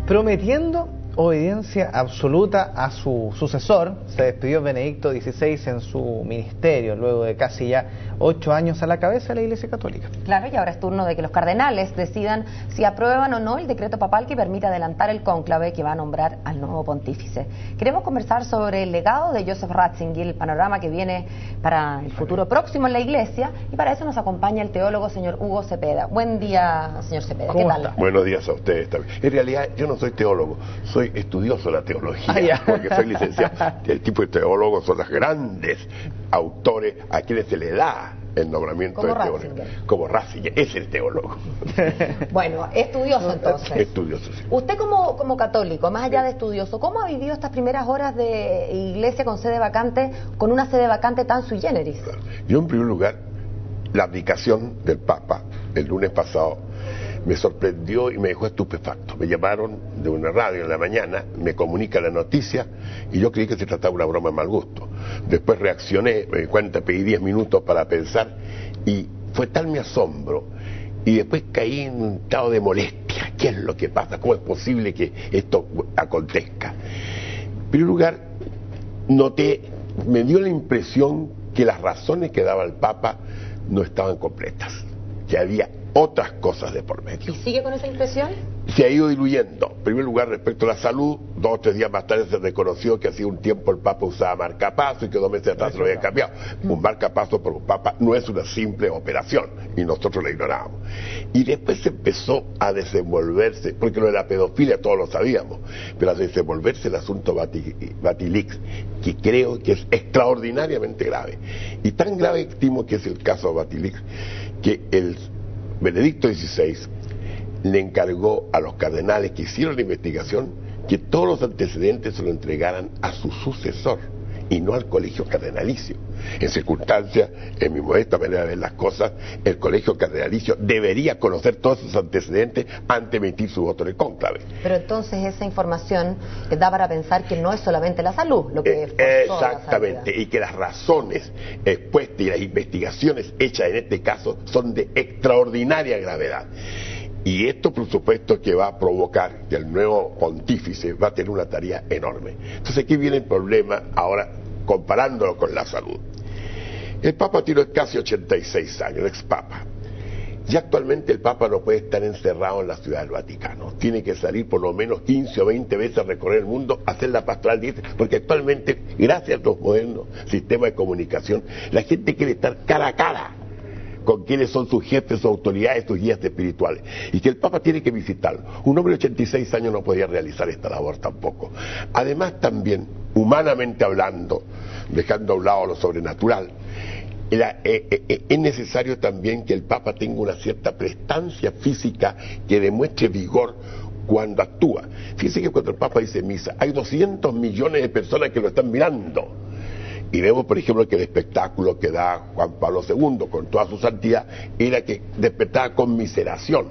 prometiendo obediencia absoluta a su sucesor. Se despidió Benedicto XVI en su ministerio, luego de casi ya 8 años a la cabeza de la Iglesia Católica. Claro, y ahora es turno de que los cardenales decidan si aprueban o no el decreto papal que permite adelantar el cónclave que va a nombrar al nuevo pontífice. Queremos conversar sobre el legado de Joseph Ratzinger, el panorama que viene para el futuro próximo en la Iglesia, y para eso nos acompaña el teólogo señor Hugo Cepeda. Buen día, señor Cepeda. ¿Qué tal? Buenos días a ustedes también. En realidad yo no soy teólogo, soy estudioso de la teología, porque soy licenciado. El tipo de teólogos son los grandes autores a quienes se le da el nombramiento de teólogo. Como Ratzinger, es el teólogo. Bueno, estudioso entonces. Estudioso, sí. Usted como católico, más allá de estudioso, ¿cómo ha vivido estas primeras horas de iglesia con sede vacante, con una sede vacante tan sui generis? Claro. Yo, en primer lugar, la abdicación del Papa el lunes pasado me sorprendió y me dejó estupefacto. Me llamaron de una radio en la mañana, me comunica la noticia y yo creí que se trataba de una broma de mal gusto. Después reaccioné, me di cuenta, pedí 10 minutos para pensar y fue tal mi asombro. Y después caí en un estado de molestia. ¿Qué es lo que pasa? ¿Cómo es posible que esto acontezca? En primer lugar, me dio la impresión que las razones que daba el Papa no estaban completas, que había otras cosas de por medio. ¿Y sigue con esa impresión? Se ha ido diluyendo. En primer lugar, respecto a la salud, 2 o 3 días más tarde se reconoció que hacía un tiempo el Papa usaba marcapaso y que 2 meses atrás se lo había cambiado. Un marcapaso por un Papa no es una simple operación y nosotros la ignorábamos. Y después se empezó a desenvolverse, porque lo de la pedofilia todos lo sabíamos, pero a desenvolverse el asunto Vatilix, que creo que es extraordinariamente grave. Y tan grave estimo que es el caso Vatilix, que el Benedicto XVI le encargó a los cardenales que hicieron la investigación que todos los antecedentes se lo entregaran a su sucesor y no al colegio cardenalicio. En circunstancias, en mi modesta manera de ver las cosas, el colegio cardenalicio debería conocer todos sus antecedentes antes de emitir su voto en el cónclave. Pero entonces esa información da para pensar que no es solamente la salud lo que exactamente, y que las razones expuestas y las investigaciones hechas en este caso son de extraordinaria gravedad. Y esto, por supuesto, que va a provocar que el nuevo pontífice va a tener una tarea enorme. Entonces aquí viene el problema ahora comparándolo con la salud. El Papa tiene casi 86 años, el ex-Papa. Y actualmente el Papa no puede estar encerrado en la Ciudad del Vaticano. Tiene que salir por lo menos 15 o 20 veces a recorrer el mundo, a hacer la pastoral, porque actualmente, gracias a los modernos sistemas de comunicación, la gente quiere estar cara a cara con quienes son sus jefes, sus autoridades, sus guías espirituales, y que el Papa tiene que visitarlo. Un hombre de 86 años no podía realizar esta labor tampoco. Además también, humanamente hablando, dejando a un lado lo sobrenatural, es necesario también que el Papa tenga una cierta prestancia física que demuestre vigor cuando actúa. Fíjense que cuando el Papa dice misa, hay 200 millones de personas que lo están mirando. Y vemos, por ejemplo, que el espectáculo que da Juan Pablo II con toda su santidad era que despertaba conmiseración.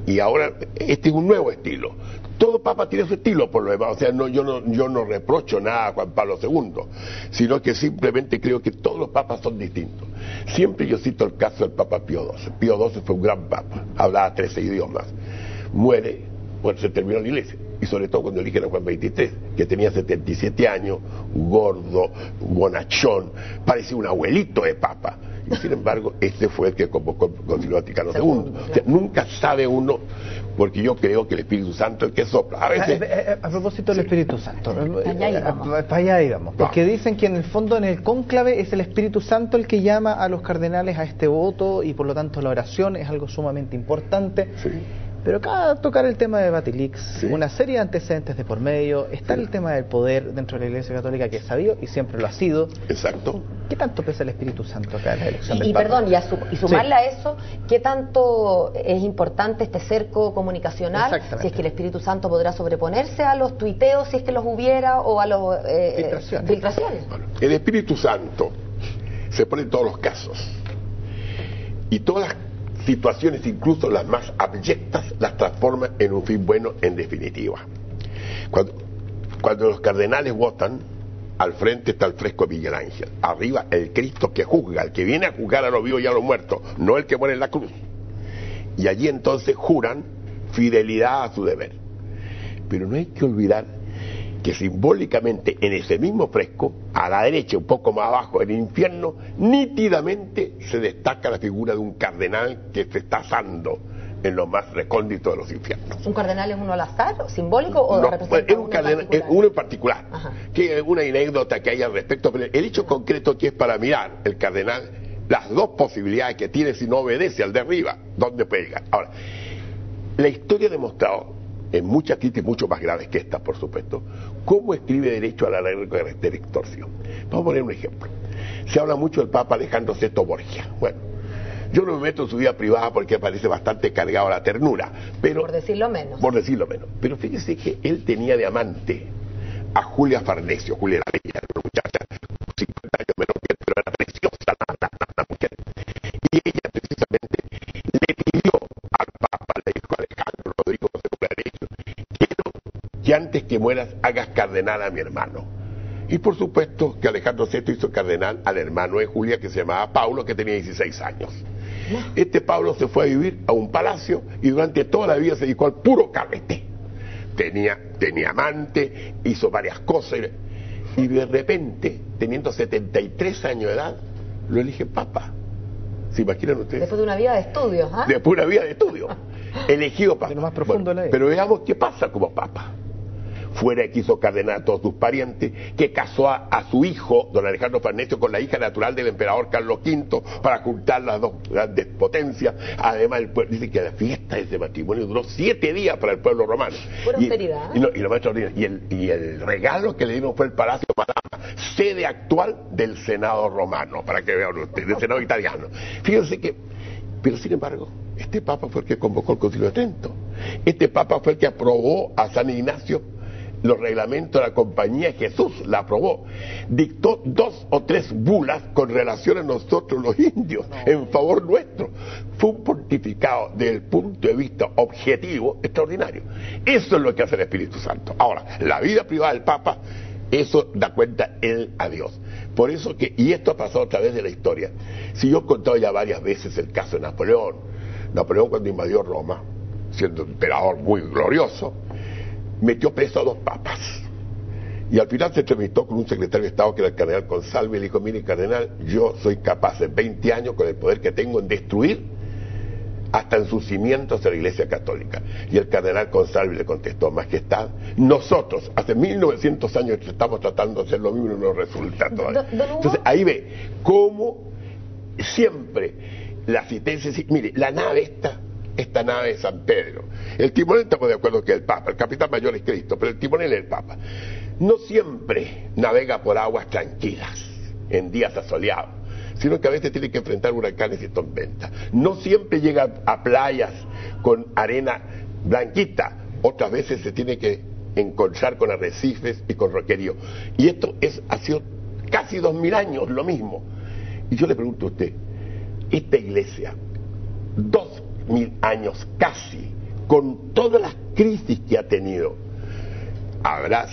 Y ahora este es un nuevo estilo. Todo Papa tiene su estilo, por lo demás. O sea, yo no reprocho nada a Juan Pablo II, sino que simplemente creo que todos los papas son distintos. Siempre yo cito el caso del Papa Pío XII. Pío XII fue un gran papa, hablaba 13 idiomas. Muere, bueno, se terminó la iglesia. Y sobre todo cuando eligen a Juan XXIII, que tenía 77 años, gordo, bonachón, parecía un abuelito de papa. Y sin embargo, este fue el que convocó el Concilio Vaticano II. O sea, nunca sabe uno, porque yo creo que el Espíritu Santo es el que sopla. A veces... A propósito del Espíritu Santo, para allá íbamos. Porque dicen que en el fondo, en el cónclave, es el Espíritu Santo el que llama a los cardenales a este voto, y por lo tanto la oración es algo sumamente importante. Sí. Pero acá tocar el tema de Vatilix, sí, una serie de antecedentes de por medio, está el tema del poder dentro de la Iglesia Católica, que es sabido y siempre lo ha sido. Exacto. ¿Qué tanto pesa el Espíritu Santo acá en la elección del Papa? Perdón, y sumarle a eso, ¿qué tanto es importante este cerco comunicacional? Si es que el Espíritu Santo podrá sobreponerse a los tuiteos, si es que los hubiera, o a los filtraciones. Bueno, el Espíritu Santo se pone en todos los casos. Y todas las situaciones, incluso las más abyectas, las transforma en un fin bueno en definitiva. Cuando los cardenales votan, al frente está el fresco de Miguel Ángel, arriba el Cristo que juzga, el que viene a juzgar a los vivos y a los muertos, no el que muere en la cruz. Y allí entonces juran fidelidad a su deber. Pero no hay que olvidar que simbólicamente en ese mismo fresco, a la derecha, un poco más abajo, en el infierno, nítidamente se destaca la figura de un cardenal que se está asando en lo más recóndito de los infiernos. ¿Un cardenal es uno al azar, simbólico, o no, representa es un cardenal, uno en particular? Ajá. Que es una anécdota que hay al respecto, pero el hecho concreto que es para mirar el cardenal, las dos posibilidades que tiene si no obedece al de arriba, ¿dónde puede llegar? Ahora, la historia ha demostrado, en muchas críticas mucho más graves que esta, por supuesto, cómo escribe derecho a la ley de extorsión. Vamos a poner un ejemplo. Se habla mucho del Papa Alejandro VI Borgia. Bueno, yo no me meto en su vida privada porque parece bastante cargado a la ternura, pero... Por decirlo menos. Por decirlo menos. Pero fíjese que él tenía de amante a Julia Farnesio. Julia era bella, una muchacha, 50 años menor que él, pero era preciosa la mujer. Y ella precisamente le pidió al Papa, le dijo a Alejandro Rodrigo, no sé cómo le ha dicho, quiero que antes que mueras hagas cardenal a mi hermano. Y por supuesto que Alejandro VI hizo cardenal al hermano de Julia, que se llamaba Paulo, que tenía 16 años. Este Pablo se fue a vivir a un palacio y durante toda la vida se dedicó al puro carrete. Tenía amante, hizo varias cosas y de repente, teniendo 73 años de edad, lo elige Papa. ¿Se imaginan ustedes? Después de una vida de estudios, ¿ah? Después de una vida de estudio. Elegido Papa. Lo más profundo de la vida. Pero veamos qué pasa como Papa. Fuera que hizo cardenal a todos sus parientes, que casó a su hijo, don Alejandro Farnesio, con la hija natural del emperador Carlos V, para juntar las dos grandes potencias. Además, dice que la fiesta de ese matrimonio duró 7 días para el pueblo romano. Pura austeridad. Y lo más extraordinario, y el regalo que le dieron fue el Palacio Madama, sede actual del Senado romano, para que vean ustedes, del Senado italiano. Fíjense que, pero sin embargo, este Papa fue el que convocó el Concilio de Trento. Este Papa fue el que aprobó a San Ignacio los reglamentos de la Compañía de Jesús, la aprobó. Dictó 2 o 3 bulas con relación a nosotros los indios, en favor nuestro. Fue un pontificado desde el punto de vista objetivo extraordinario. Eso es lo que hace el Espíritu Santo. Ahora, la vida privada del Papa, eso da cuenta él a Dios. Por eso que, y esto ha pasado a través de la historia. Si yo he contado ya varias veces el caso de Napoleón. Napoleón, cuando invadió Roma, siendo un emperador muy glorioso, metió preso a 2 papas y al final se entrevistó con un secretario de Estado que era el cardenal Consalvi y le dijo: mire, cardenal, yo soy capaz en 20 años con el poder que tengo en destruir hasta en sus cimientos de la Iglesia Católica. Y el cardenal Consalvi le contestó: majestad, nosotros hace 1900 años estamos tratando de hacer lo mismo y no nos resulta todavía. Entonces ahí ve cómo siempre la asistencia, mire, la nave esta nave de San Pedro, el timonel, estamos de acuerdo que es el Papa, el capitán mayor es Cristo, pero el timonel es el Papa. No siempre navega por aguas tranquilas en días asoleados, sino que a veces tiene que enfrentar huracanes y tormentas. No siempre llega a playas con arena blanquita, otras veces se tiene que encontrar con arrecifes y con roquerío. Y esto ha sido casi 2000 años lo mismo. Y yo le pregunto a usted, esta iglesia, 2000 años casi, con todas las crisis que ha tenido,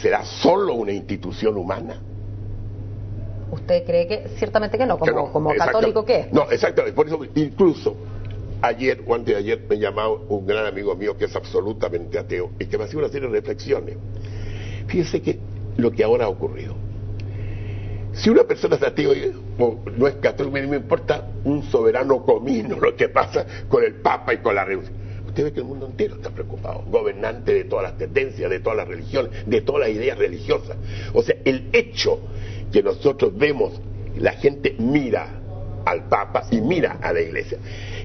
¿será solo una institución humana? ¿Usted cree que? Ciertamente que no, como católico que es. No, exactamente, por eso incluso ayer o antes de ayer me llamaba un gran amigo mío que es absolutamente ateo y que me hacía una serie de reflexiones. Fíjese que lo que ahora ha ocurrido, si una persona es ateo o no es católico, me importa un soberano comino lo que pasa con el Papa y con la revolución. Usted ve que el mundo entero está preocupado, gobernante de todas las tendencias, de todas las religiones, de todas las ideas religiosas. O sea, el hecho que nosotros vemos, la gente mira al Papa y mira a la Iglesia.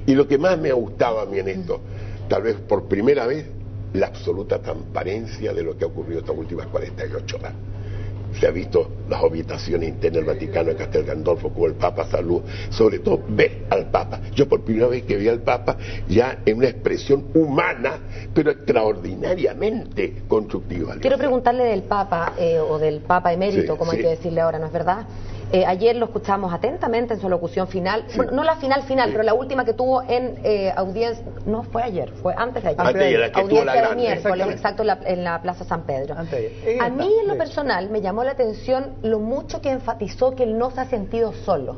Y lo que más me ha gustado a mí en esto, tal vez por primera vez, la absoluta transparencia de lo que ha ocurrido estas últimas 48 horas. Se ha visto las habitaciones internas del Vaticano, en Castel Gandolfo, como el Papa saluda, sobre todo ver al Papa. Yo por primera vez que vi al Papa ya en una expresión humana, pero extraordinariamente constructiva. Quiero preguntarle del Papa, o del Papa emérito, sí, como hay que decirle ahora, ¿no es verdad? Ayer lo escuchamos atentamente en su locución final, sí. Bueno, no la final, sí. Pero la última que tuvo en audiencia, no fue ayer, fue antes de ayer. Audiencia de miércoles, exacto, en la Plaza San Pedro. A mí en lo personal me llamó la atención lo mucho que enfatizó que él no se ha sentido solo.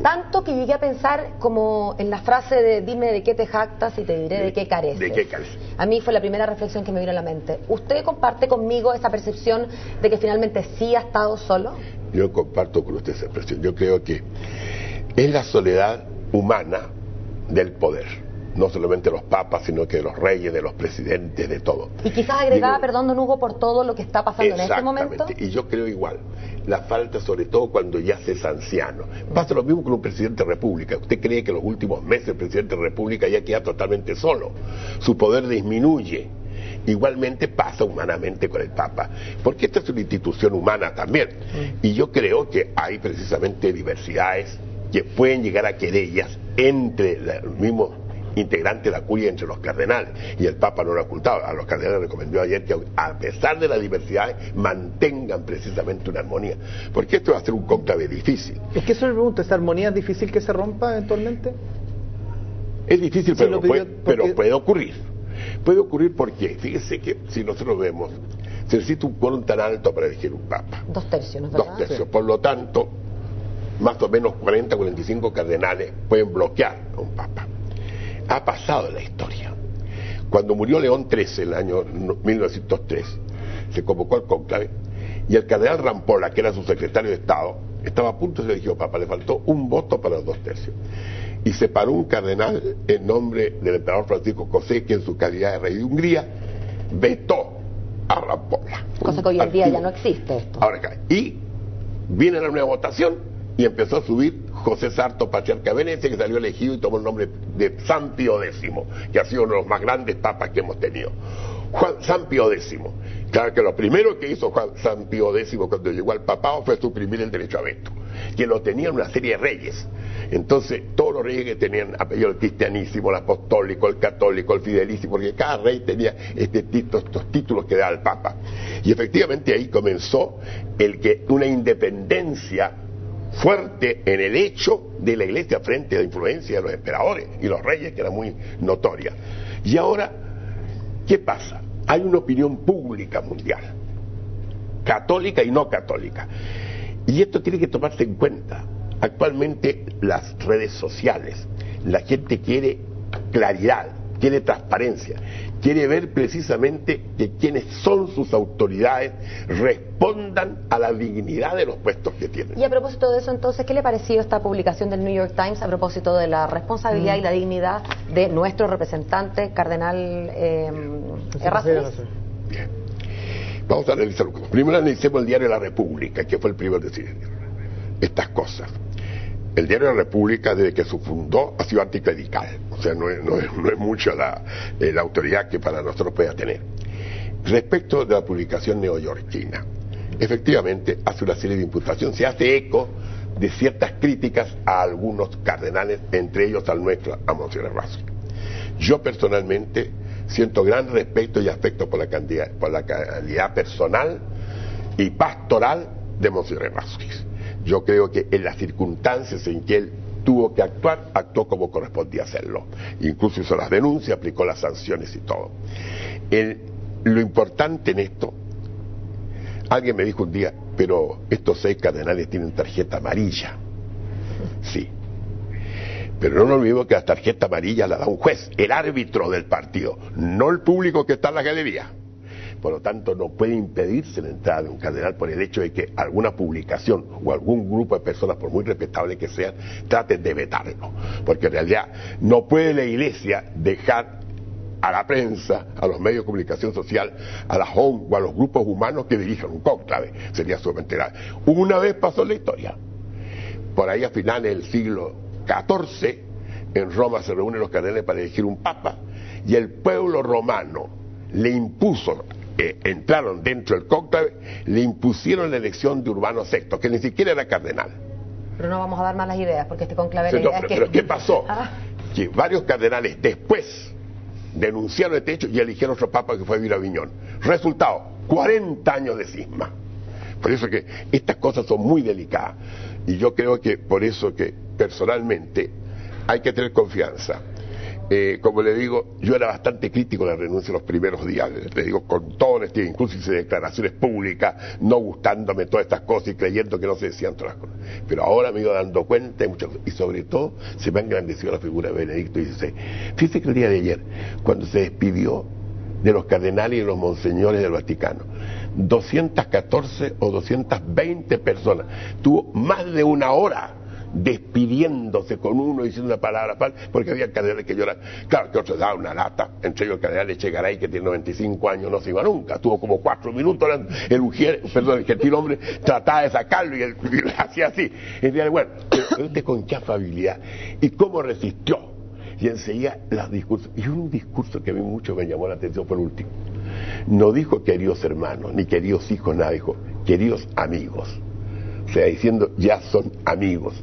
Tanto que llegué a pensar como en la frase de dime de qué te jactas y te diré de qué careces. ¿De qué careces? A mí fue la primera reflexión que me vino a la mente. ¿Usted comparte conmigo esa percepción de que finalmente sí ha estado solo? Yo comparto con usted esa expresión. Yo creo que es la soledad humana del poder. No solamente de los papas, sino que de los reyes, de los presidentes, de todo. Y quizás agregada, perdón, don Hugo, por todo lo que está pasando en este momento. Exactamente, y yo creo igual. La falta, sobre todo cuando ya se es anciano. Pasa lo mismo con un presidente de república. Usted cree que en los últimos meses el presidente de república ya queda totalmente solo. Su poder disminuye. Igualmente pasa humanamente con el Papa, porque esta es una institución humana también. Y yo creo que hay precisamente diversidades que pueden llegar a querellas entre los mismos integrantes de la curia, entre los cardenales, y el Papa no lo ha ocultado. A los cardenales recomendó ayer que a pesar de las diversidades mantengan precisamente una armonía, porque esto va a ser un cónclave difícil. Es que eso le pregunto, ¿esa armonía es difícil que se rompa eventualmente? Es difícil, Sí, pero puede ocurrir. Puede ocurrir porque, fíjese que si nosotros vemos, se necesita un quórum tan alto para elegir un Papa. 2/3, ¿no es verdad? 2/3. Sí. Por lo tanto, más o menos 40-45 cardenales pueden bloquear a un Papa. Ha pasado en la historia. Cuando murió León XIII en el año 1903, se convocó al cónclave y el cardenal Rampolla, que era su secretario de Estado, estaba a punto de ser elegido Papa. Le faltó un voto para los 2/3. Y se paró un cardenal en nombre del emperador Francisco José, que en su calidad de rey de Hungría vetó a Rampolla. Cosa que hoy en día ya no existe esto. Ahora acá. Y viene la nueva votación y empezó a subir José Sarto, patriarca de Venecia, que salió elegido y tomó el nombre de San Pío X, que ha sido uno de los más grandes papas que hemos tenido. San Pío X. Claro que lo primero que hizo San Pío X cuando llegó al papado fue suprimir el derecho a veto, que lo tenían una serie de reyes. Entonces, todos los reyes que tenían apellido, el cristianísimo, el apostólico, el católico, el fidelísimo, porque cada rey tenía estos títulos que daba el Papa. Y efectivamente ahí comenzó una independencia fuerte en el hecho de la Iglesia frente a la influencia de los emperadores y los reyes, que era muy notoria. Y ahora, ¿qué pasa? Hay una opinión pública mundial, católica y no católica, y esto tiene que tomarse en cuenta. Actualmente las redes sociales, la gente quiere claridad, quiere transparencia, quiere ver precisamente que quienes son sus autoridades respondan a la dignidad de los puestos que tienen. Y a propósito de eso, entonces, ¿qué le pareció esta publicación del New York Times a propósito de la responsabilidad y la dignidad de nuestro representante, cardenal Errázuriz? Bien. Vamos a analizarlo. Primero analicemos el diario La República, que fue el primero en decir estas cosas. El diario La República, desde que se fundó, ha sido anticlerical. O sea, no es mucho la autoridad que para nosotros pueda tener. Respecto de la publicación neoyorquina, efectivamente hace una serie de imputaciones, se hace eco de ciertas críticas a algunos cardenales, entre ellos al nuestro, a Monseñor Errázuriz. Yo personalmente siento gran respeto y afecto por la calidad personal y pastoral de Monseñor Errázuriz. Yo creo que en las circunstancias en que él tuvo que actuar, actuó como correspondía hacerlo. Incluso hizo las denuncias, aplicó las sanciones y todo. Lo importante en esto, alguien me dijo un día, pero estos 6 cardenales tienen tarjeta amarilla. Sí. Pero no nos olvidemos que la tarjeta amarilla la da un juez, el árbitro del partido, no el público que está en la galería. Por lo tanto, no puede impedirse la entrada de un cardenal por el hecho de que alguna publicación o algún grupo de personas, por muy respetables que sean, traten de vetarlo. Porque en realidad no puede la Iglesia dejar a la prensa, a los medios de comunicación social, a la ONG o a los grupos humanos que dirijan un cónclave. Sería sumamente grave. Una vez pasó en la historia. Por ahí a finales del siglo XIV, en Roma se reúnen los cardenales para elegir un papa, y el pueblo romano le impuso, entraron dentro del cónclave, le impusieron la elección de Urbano VI, que ni siquiera era cardenal. Pero no vamos a dar malas ideas, porque este cónclave... Sí, pero ¿qué pasó? Que varios cardenales después denunciaron este hecho y eligieron otro papa, que fue Viraviñón. Resultado, 40 años de cisma. Por eso que estas cosas son muy delicadas, y yo creo que por eso que personalmente hay que tener confianza como le digo, yo era bastante crítico de la renuncia los primeros días, le digo con toda honestidad, incluso hice declaraciones públicas, no gustándome todas estas cosas y creyendo que no se decían todas las cosas. Pero ahora me he ido dando cuenta de muchas cosas, y sobre todo se me ha engrandecido la figura de Benedicto XVI. Fíjese que el día de ayer, cuando se despidió de los cardenales y de los monseñores del Vaticano, 214 o 220 personas, tuvo más de una hora despidiéndose con uno, diciendo una palabra, porque había cardenales que lloran. Claro que otros daban una lata, entre ellos el cardenal Echegaray, que tiene 95 años, no se iba nunca, tuvo como 4 minutos, el gentil hombre trataba de sacarlo y él hacía así. Y decía, bueno, pero usted con qué afabilidad, y cómo resistió, y enseguida los discursos, y un discurso que a mí mucho me llamó la atención por último, no dijo queridos hermanos, ni queridos hijos, nada, dijo queridos amigos, o sea, diciendo ya son amigos,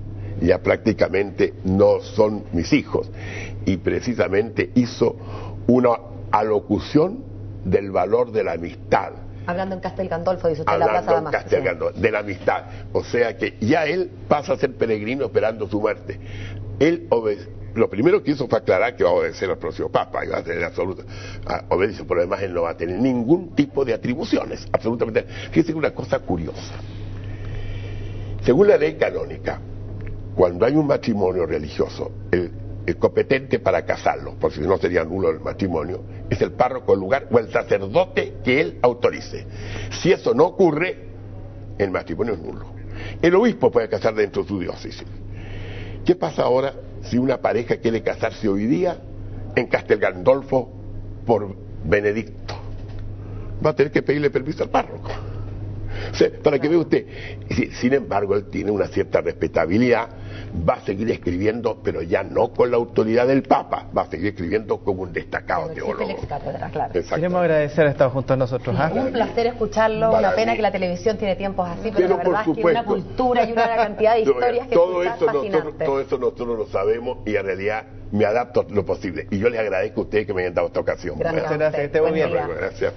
ya prácticamente no son mis hijos, y precisamente hizo una alocución del valor de la amistad. Hablando en Castel Gandolfo, dice usted, en la Plaza de Damasco. Castel Gandolfo, de la amistad, o sea que ya él pasa a ser peregrino esperando su muerte. Él lo primero que hizo fue aclarar que va a obedecer al próximo Papa, y va a tener absoluta obediencia, pero además él no va a tener ningún tipo de atribuciones, absolutamente. Fíjese una cosa curiosa. Según la ley canónica, cuando hay un matrimonio religioso, el competente para casarlo, porque si no sería nulo el matrimonio, es el párroco del lugar o el sacerdote que él autorice. Si eso no ocurre, el matrimonio es nulo. El obispo puede casar dentro de su diócesis. ¿Qué pasa ahora si una pareja quiere casarse hoy día en Castel Gandolfo por Benedicto? Va a tener que pedirle permiso al párroco. O sea, para que vea usted, sin embargo, él tiene una cierta respetabilidad, va a seguir escribiendo, pero ya no con la autoridad del Papa, va a seguir escribiendo como un destacado teólogo. Claro. Queremos agradecer haber estado junto a nosotros. Un placer escucharlo, una pena que la televisión tiene tiempos así, pero la verdad es que una cultura y una cantidad de historias que escuchar fascinantes. Todo eso nosotros lo sabemos y en realidad me adapto a lo posible. Y yo les agradezco a ustedes que me hayan dado esta ocasión. Gracias. Muchas gracias, esté muy bien. Gracias.